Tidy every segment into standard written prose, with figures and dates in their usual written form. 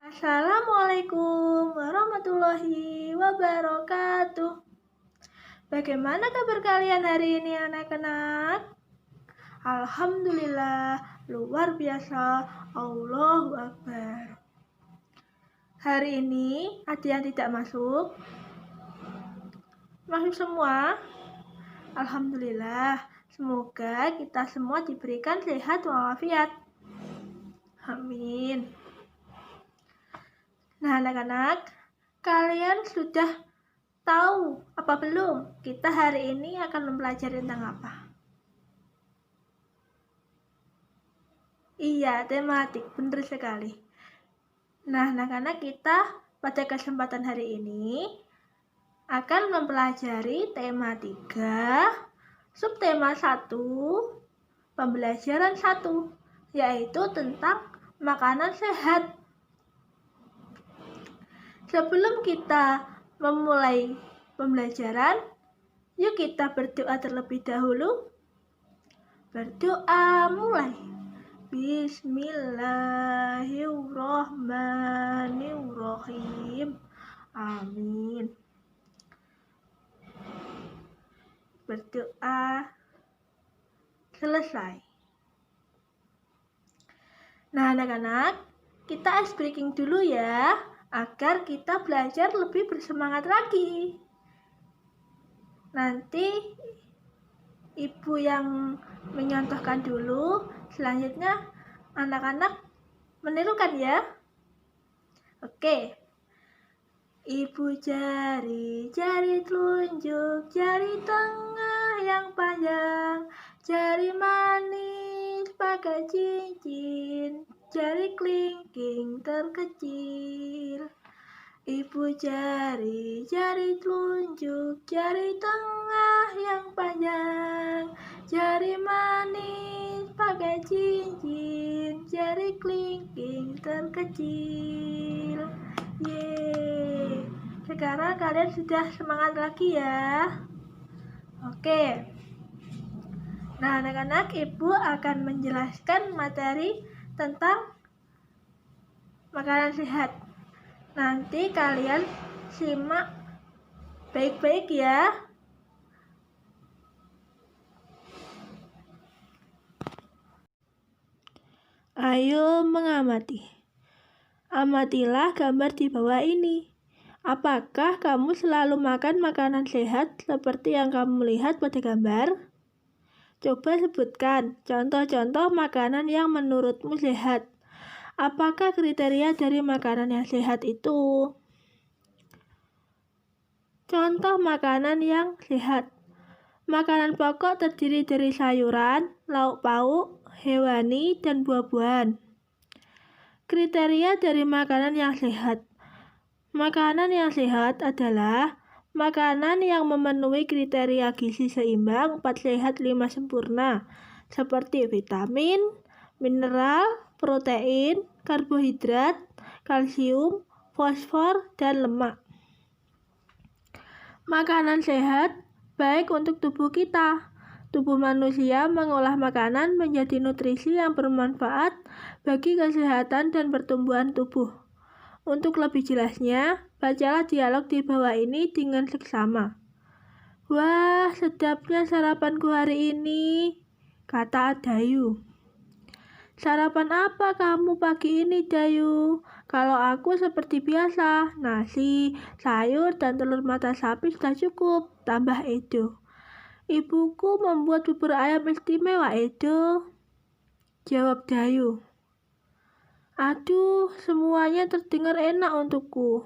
Assalamualaikum warahmatullahi wabarakatuh. Bagaimana kabar kalian hari ini anak-anak? Alhamdulillah, luar biasa, Allahu Akbar. Hari ini ada yang tidak masuk? Masuk semua? Alhamdulillah, semoga kita semua diberikan sehat walafiat. Amin. Nah, anak-anak, kalian sudah tahu apa belum? Kita hari ini akan mempelajari tentang apa? Iya, tematik, benar sekali. Nah, anak-anak, kita pada kesempatan hari ini akan mempelajari tema 3, subtema 1, pembelajaran 1, yaitu tentang makanan sehat. Sebelum kita memulai pembelajaran, yuk kita berdoa terlebih dahulu. Berdoa mulai. Bismillahirrahmanirrahim. Amin. Berdoa selesai. Nah, anak-anak, kita ice breaking dulu ya, agar kita belajar lebih bersemangat lagi. Nanti ibu yang menyontohkan dulu, selanjutnya anak-anak menirukan ya. Oke. Ibu jari, jari telunjuk, jari tengah yang panjang, jari manis pakai cincin, jari kelingking terkecil. Ibu jari, jari telunjuk, jari tengah yang panjang, jari manis pakai cincin, jari kelingking terkecil. Yeay, sekarang kalian sudah semangat lagi ya. Oke. Nah, anak-anak, ibu akan menjelaskan materi tentang makanan sehat. Nanti kalian simak baik-baik ya. Ayo mengamati. Amatilah gambar di bawah ini. Apakah kamu selalu makan makanan sehat seperti yang kamu lihat pada gambar? Coba sebutkan contoh-contoh makanan yang menurutmu sehat. Apakah kriteria dari makanan yang sehat itu? Contoh makanan yang sehat. Makanan pokok terdiri dari sayuran, lauk pauk, hewani, dan buah-buahan. Kriteria dari makanan yang sehat. Makanan yang sehat adalah makanan yang memenuhi kriteria gizi seimbang, 4 sehat 5 sempurna, seperti vitamin, mineral, protein, karbohidrat, kalsium, fosfor, dan lemak. Makanan sehat baik untuk tubuh kita. Tubuh manusia mengolah makanan menjadi nutrisi yang bermanfaat bagi kesehatan dan pertumbuhan tubuh. Untuk lebih jelasnya, bacalah dialog di bawah ini dengan seksama. Wah, sedapnya sarapanku hari ini, kata Dayu. Sarapan apa kamu pagi ini, Dayu? Kalau aku seperti biasa, nasi, sayur, dan telur mata sapi sudah cukup, tambah Edo. Ibuku membuat bubur ayam istimewa, Edo, jawab Dayu. Aduh, semuanya terdengar enak untukku.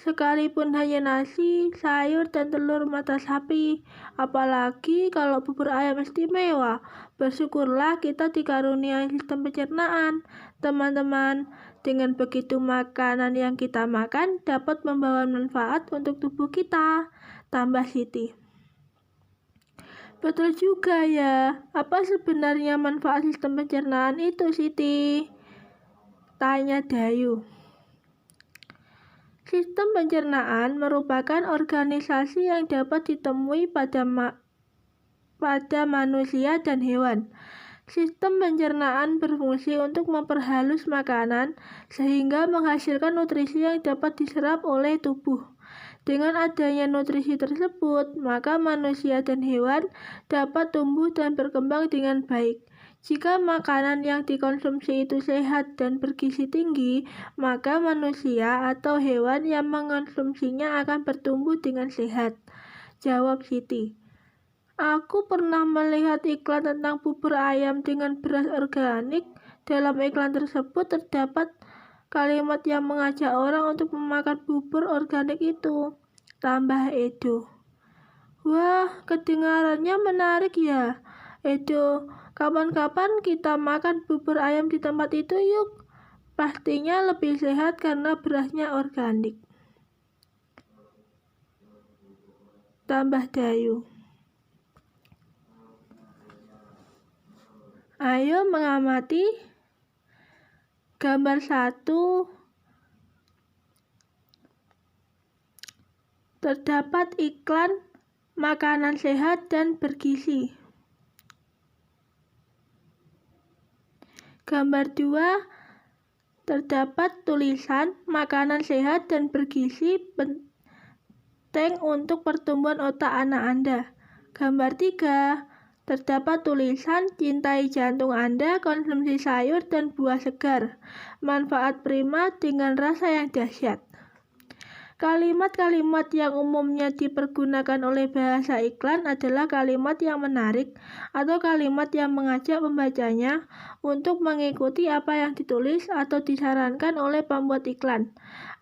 Sekalipun hanya nasi, sayur, dan telur mata sapi, apalagi kalau bubur ayam istimewa. Bersyukurlah kita dikaruniai sistem pencernaan. Teman-teman, dengan begitu makanan yang kita makan dapat membawa manfaat untuk tubuh kita, tambah Siti. Betul juga ya. Apa sebenarnya manfaat sistem pencernaan itu, Siti? Tanya Dayu. Sistem pencernaan merupakan organisasi yang dapat ditemui pada manusia dan hewan. Sistem pencernaan berfungsi untuk memperhalus makanan sehingga menghasilkan nutrisi yang dapat diserap oleh tubuh. Dengan adanya nutrisi tersebut, maka manusia dan hewan dapat tumbuh dan berkembang dengan baik. Jika makanan yang dikonsumsi itu sehat dan bergizi tinggi, maka manusia atau hewan yang mengonsumsinya akan bertumbuh dengan sehat. Jawab Siti. Aku pernah melihat iklan tentang bubur ayam dengan beras organik. Dalam iklan tersebut terdapat kalimat yang mengajak orang untuk memakan bubur organik itu. Tambah Edo. Wah, kedengarannya menarik ya. Edo, kapan-kapan kita makan bubur ayam di tempat itu yuk. Pastinya lebih sehat karena berasnya organik. Tambah Dayu. Ayo mengamati gambar 1. Terdapat iklan makanan sehat dan bergizi. Gambar 2. Terdapat tulisan makanan sehat dan bergizi penting untuk pertumbuhan otak anak Anda. Gambar 3. Terdapat tulisan cintai jantung Anda, konsumsi sayur dan buah segar. Manfaat prima dengan rasa yang dahsyat. Kalimat-kalimat yang umumnya dipergunakan oleh bahasa iklan adalah kalimat yang menarik atau kalimat yang mengajak pembacanya untuk mengikuti apa yang ditulis atau disarankan oleh pembuat iklan.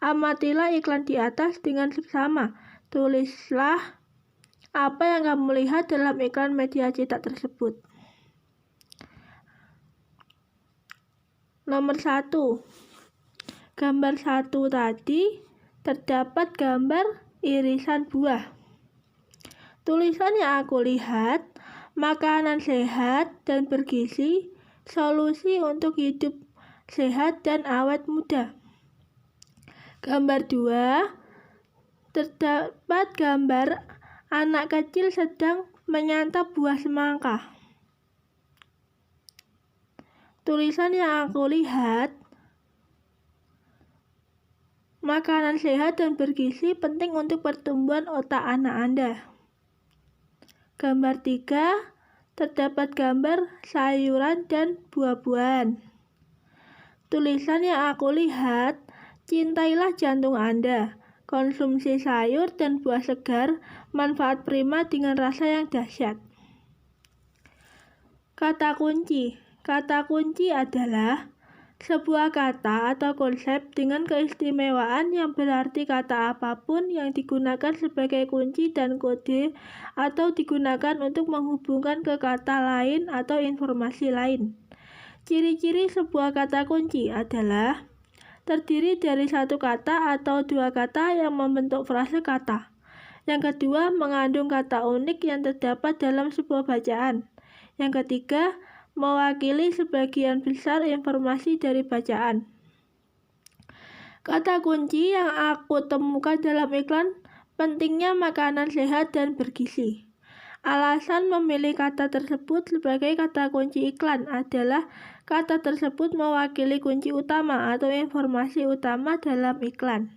Amatilah iklan di atas dengan seksama. Tulislah apa yang kamu lihat dalam iklan media cetak tersebut. Nomor 1. Gambar 1 tadi terdapat gambar irisan buah. Tulisan yang aku lihat, makanan sehat dan bergizi, solusi untuk hidup sehat dan awet muda. Gambar 2. Terdapat gambar anak kecil sedang menyantap buah semangka. Tulisan yang aku lihat, makanan sehat dan bergizi penting untuk pertumbuhan otak anak Anda. Gambar 3. Terdapat gambar sayuran dan buah-buahan. Tulisan yang aku lihat, cintailah jantung Anda. Konsumsi sayur dan buah segar, manfaat prima dengan rasa yang dahsyat. Kata kunci. Kata kunci adalah sebuah kata atau konsep dengan keistimewaan yang berarti kata apapun yang digunakan sebagai kunci dan kode atau digunakan untuk menghubungkan ke kata lain atau informasi lain. Ciri-ciri sebuah kata kunci adalah terdiri dari satu kata atau dua kata yang membentuk frase kata. Yang kedua, mengandung kata unik yang terdapat dalam sebuah bacaan. Yang ketiga, mewakili sebagian besar informasi dari bacaan. Kata kunci yang aku temukan dalam iklan, pentingnya makanan sehat dan bergizi. Alasan memilih kata tersebut sebagai kata kunci iklan adalah kata tersebut mewakili kunci utama atau informasi utama dalam iklan.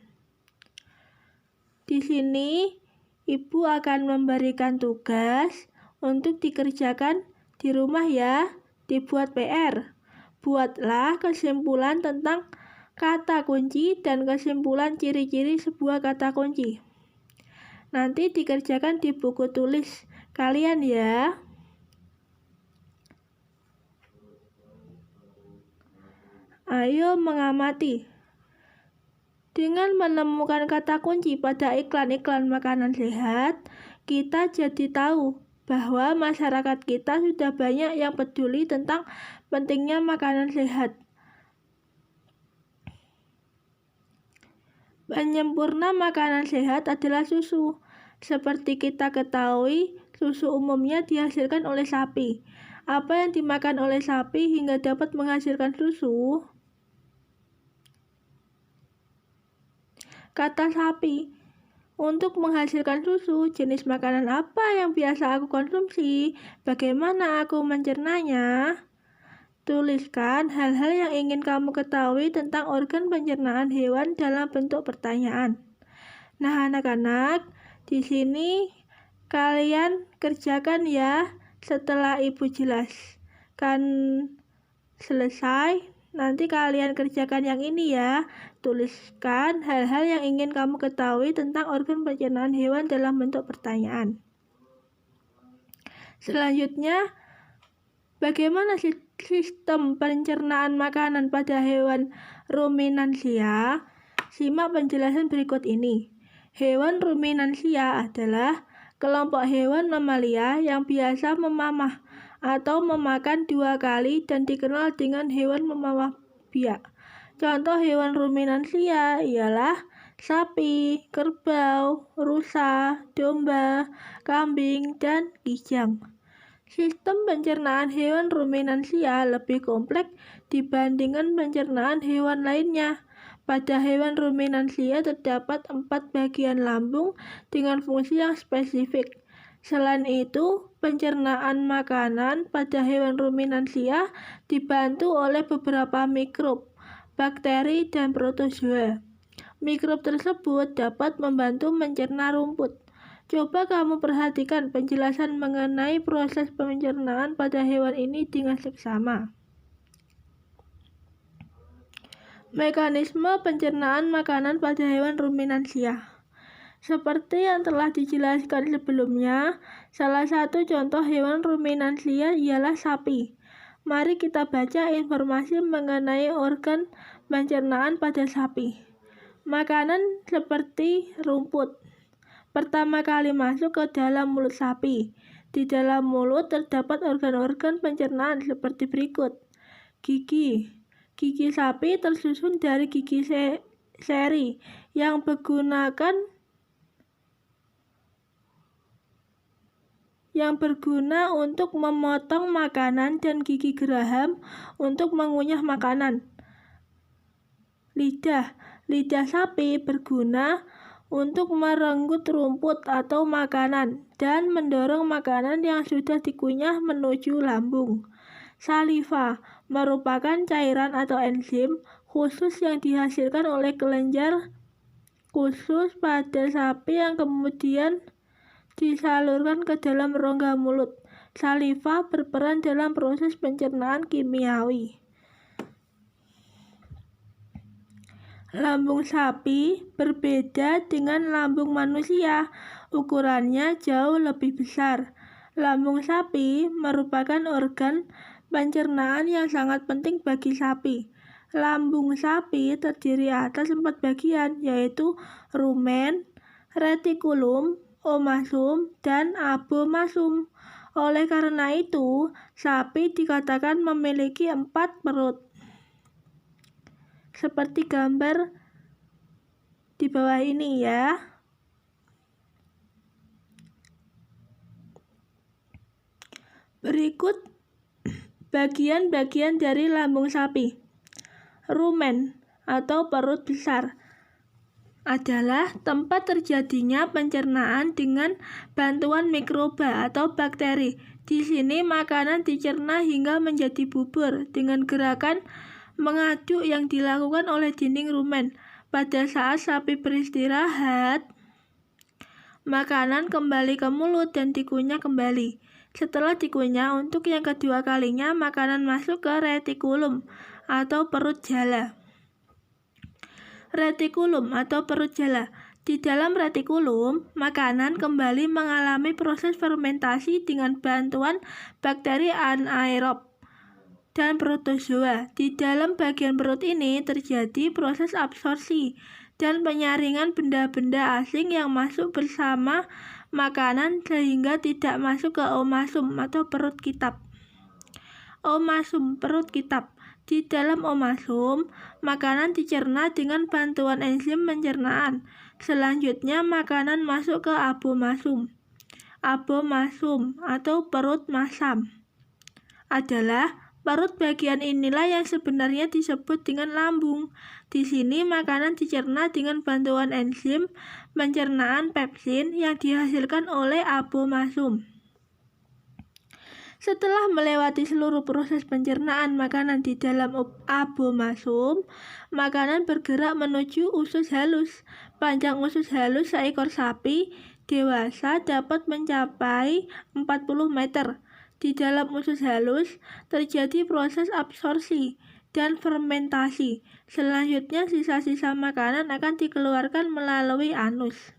Di sini, Ibu akan memberikan tugas untuk dikerjakan di rumah ya, dibuat PR. Buatlah kesimpulan tentang kata kunci dan kesimpulan ciri-ciri sebuah kata kunci. Nanti dikerjakan di buku tulis kalian ya. Ayo mengamati. Dengan menemukan kata kunci pada iklan-iklan makanan sehat, kita jadi tahu bahwa masyarakat kita sudah banyak yang peduli tentang pentingnya makanan sehat. Penyempurna makanan sehat adalah susu. Seperti kita ketahui, susu umumnya dihasilkan oleh sapi. Apa yang dimakan oleh sapi hingga dapat menghasilkan susu? Kata sapi. Untuk menghasilkan susu, jenis makanan apa yang biasa aku konsumsi? Bagaimana aku mencernanya? Tuliskan hal-hal yang ingin kamu ketahui tentang organ pencernaan hewan dalam bentuk pertanyaan. Nah, anak-anak, di sini kalian kerjakan ya. Setelah Ibu jelaskan selesai, nanti kalian kerjakan yang ini ya. Tuliskan hal-hal yang ingin kamu ketahui tentang organ pencernaan hewan dalam bentuk pertanyaan. Selanjutnya, bagaimana sistem pencernaan makanan pada hewan ruminansia? Simak penjelasan berikut ini. Hewan ruminansia adalah kelompok hewan mamalia yang biasa memamah atau memakan 2 kali dan dikenal dengan hewan memamah biak. Contoh hewan ruminansia ialah sapi, kerbau, rusa, domba, kambing, dan kijang. Sistem pencernaan hewan ruminansia lebih kompleks dibandingkan pencernaan hewan lainnya. Pada hewan ruminansia terdapat 4 bagian lambung dengan fungsi yang spesifik. Selain itu, pencernaan makanan pada hewan ruminansia dibantu oleh beberapa mikrob, bakteri, dan protozoa. Mikrob tersebut dapat membantu mencerna rumput. Coba kamu perhatikan penjelasan mengenai proses pencernaan pada hewan ini dengan seksama. Mekanisme pencernaan makanan pada hewan ruminansia. Seperti yang telah dijelaskan sebelumnya, salah satu contoh hewan ruminansia ialah sapi. Mari kita baca informasi mengenai organ pencernaan pada sapi. Makanan seperti rumput pertama kali masuk ke dalam mulut sapi. Di dalam mulut terdapat organ-organ pencernaan seperti berikut. Gigi. Gigi sapi tersusun dari gigi seri yang berguna untuk memotong makanan dan gigi geraham untuk mengunyah makanan. Lidah. Lidah sapi berguna untuk merenggut rumput atau makanan dan mendorong makanan yang sudah dikunyah menuju lambung. Saliva merupakan cairan atau enzim khusus yang dihasilkan oleh kelenjar khusus pada sapi yang kemudian disalurkan ke dalam rongga mulut. Saliva berperan dalam proses pencernaan kimiawi. Lambung sapi berbeda dengan lambung manusia, ukurannya jauh lebih besar. Lambung sapi merupakan organ pencernaan yang sangat penting bagi sapi. Lambung sapi terdiri atas 4 bagian, yaitu rumen, retikulum, omasum, dan abomasum. Oleh karena itu, sapi dikatakan memiliki 4 perut. Seperti gambar di bawah ini ya. Berikut bagian-bagian dari lambung sapi. Rumen atau perut besar adalah tempat terjadinya pencernaan dengan bantuan mikroba atau bakteri. Di sini makanan dicerna hingga menjadi bubur dengan gerakan mengaduk yang dilakukan oleh dinding rumen. Pada saat sapi beristirahat, makanan kembali ke mulut dan dikunyah kembali. Setelah dikunyah untuk yang kedua kalinya, makanan masuk ke retikulum atau perut jala. Retikulum atau perut jala. Di dalam retikulum, makanan kembali mengalami proses fermentasi dengan bantuan bakteri anaerob dan protozoa. Di dalam bagian perut ini terjadi proses absorpsi dan penyaringan benda-benda asing yang masuk bersama makanan sehingga tidak masuk ke omasum atau perut kitab. Omasum, perut kitab. Di dalam omasum, makanan dicerna dengan bantuan enzim pencernaan. Selanjutnya makanan masuk ke abomasum. Abomasum atau perut masam adalah perut bagian inilah yang sebenarnya disebut dengan lambung. Di sini makanan dicerna dengan bantuan enzim pencernaan pepsin yang dihasilkan oleh abomasum. Setelah melewati seluruh proses pencernaan makanan di dalam abomasum, makanan bergerak menuju usus halus. Panjang usus halus seekor sapi dewasa dapat mencapai 40 meter. Di dalam usus halus terjadi proses absorpsi dan fermentasi. Selanjutnya sisa-sisa makanan akan dikeluarkan melalui anus.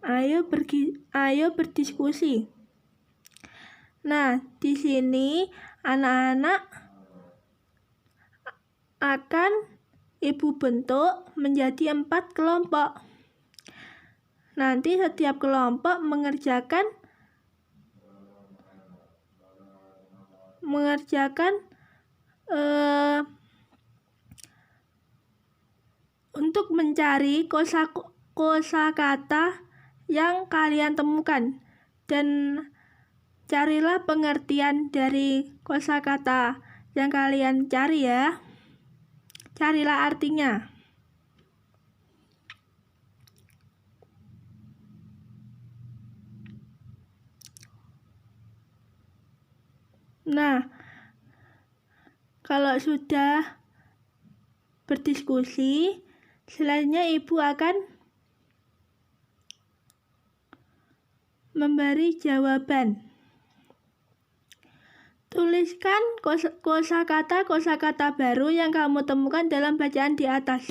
Ayo berdiskusi. Nah, di sini anak-anak akan ibu bentuk menjadi 4 kelompok. Nanti setiap kelompok mengerjakan untuk mencari kosakata yang kalian temukan, dan carilah pengertian dari kosakata yang kalian cari ya. Carilah artinya. Nah, kalau sudah berdiskusi, selanjutnya ibu akan memberi jawaban. Tuliskan kosakata baru yang kamu temukan dalam bacaan di atas.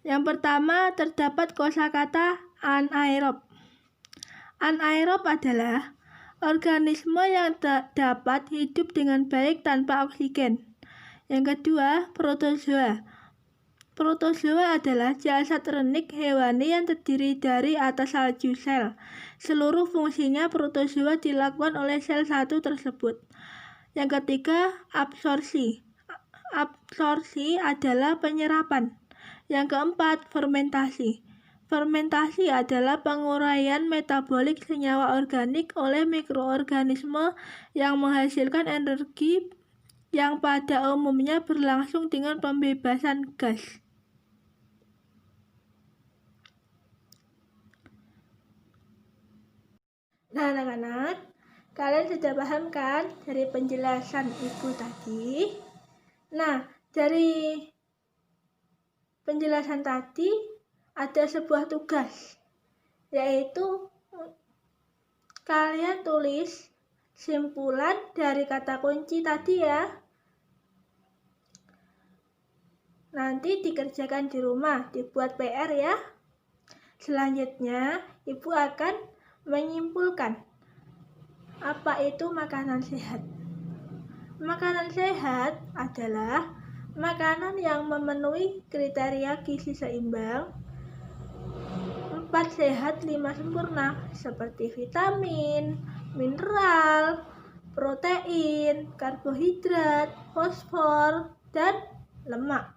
Yang pertama terdapat kosakata anaerob. Anaerob adalah organisme yang dapat hidup dengan baik tanpa oksigen. Yang kedua, protozoa. Protozoa adalah jasad renik hewani yang terdiri dari atas salju sel. Seluruh fungsinya protozoa dilakukan oleh sel satu tersebut. Yang ketiga, absorpsi. Absorpsi adalah penyerapan. Yang keempat, fermentasi. Fermentasi adalah penguraian metabolik senyawa organik oleh mikroorganisme yang menghasilkan energi yang pada umumnya berlangsung dengan pembebasan gas. Nah, anak-anak, kalian sudah paham kan dari penjelasan ibu tadi? Nah, dari penjelasan tadi ada sebuah tugas, yaitu kalian tulis simpulan dari kata kunci tadi ya. Nanti dikerjakan di rumah, dibuat PR ya. Selanjutnya, ibu akan menyimpulkan apa itu makanan sehat. Makanan sehat adalah makanan yang memenuhi kriteria gizi seimbang, 4 sehat 5 sempurna, seperti vitamin, mineral, protein, karbohidrat, fosfor, dan lemak.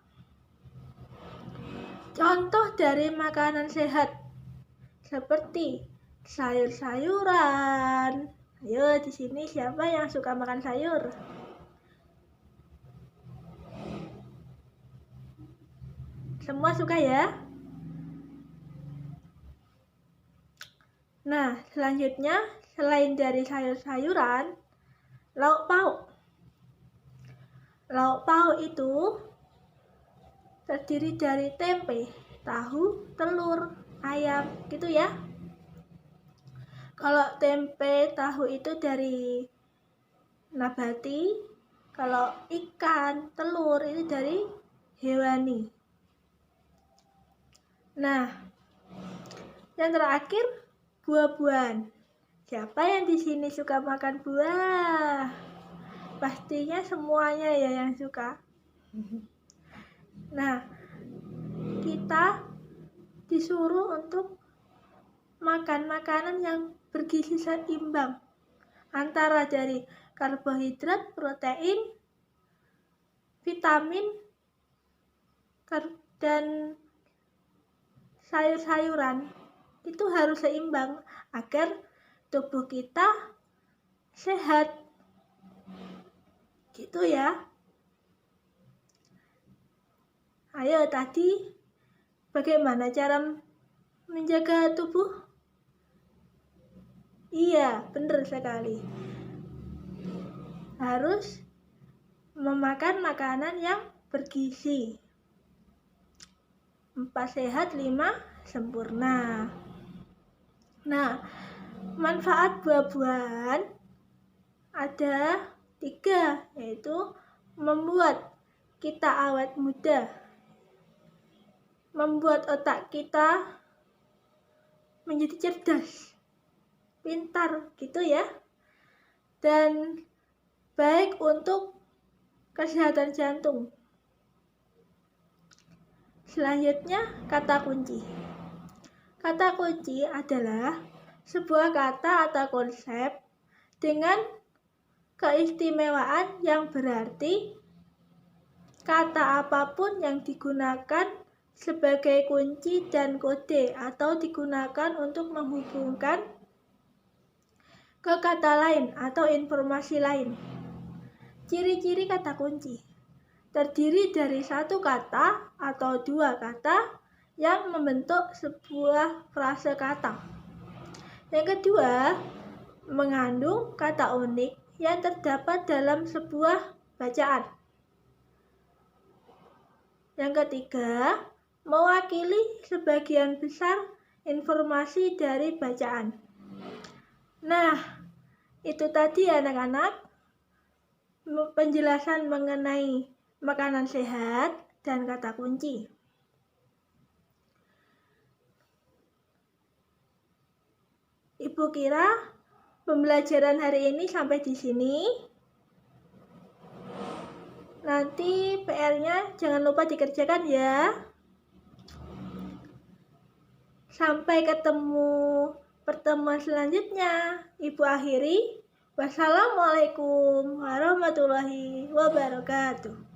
Contoh dari makanan sehat seperti sayur-sayuran. Ayo, di sini siapa yang suka makan sayur? Semua suka ya? Nah, selanjutnya selain dari sayur-sayuran, lauk pauk. Lauk pauk itu terdiri dari tempe, tahu, telur, ayam, gitu ya. Kalau tempe, tahu itu dari nabati, kalau ikan, telur itu dari hewani. Nah, yang terakhir buah-buahan. Siapa yang di sini suka makan buah? Pastinya semuanya ya yang suka. Nah, kita disuruh untuk makan makanan yang bergizi seimbang antara dari karbohidrat, protein, vitamin, dan sayur-sayuran. Itu harus seimbang agar tubuh kita sehat. Gitu ya. Ayo, tadi bagaimana cara menjaga tubuh? Iya, benar sekali. Harus memakan makanan yang bergizi. 4 sehat, 5 sempurna. Nah, manfaat buah-buahan ada 3, yaitu membuat kita awet muda, membuat otak kita menjadi cerdas, pintar gitu ya, dan baik untuk kesehatan jantung. Selanjutnya, kata kunci. Kata kunci adalah sebuah kata atau konsep dengan keistimewaan yang berarti kata apapun yang digunakan sebagai kunci dan kode atau digunakan untuk menghubungkan ke kata lain atau informasi lain. Ciri-ciri kata kunci terdiri dari 1 kata atau 2 kata yang membentuk sebuah frase kata. Yang kedua, mengandung kata unik yang terdapat dalam sebuah bacaan. Yang ketiga, mewakili sebagian besar informasi dari bacaan. Nah, itu tadi anak-anak penjelasan mengenai makanan sehat dan kata kunci. Ibu kira pembelajaran hari ini sampai di sini. Nanti PR-nya jangan lupa dikerjakan ya. Sampai ketemu pertemuan selanjutnya. Ibu akhiri. Wassalamualaikum warahmatullahi wabarakatuh.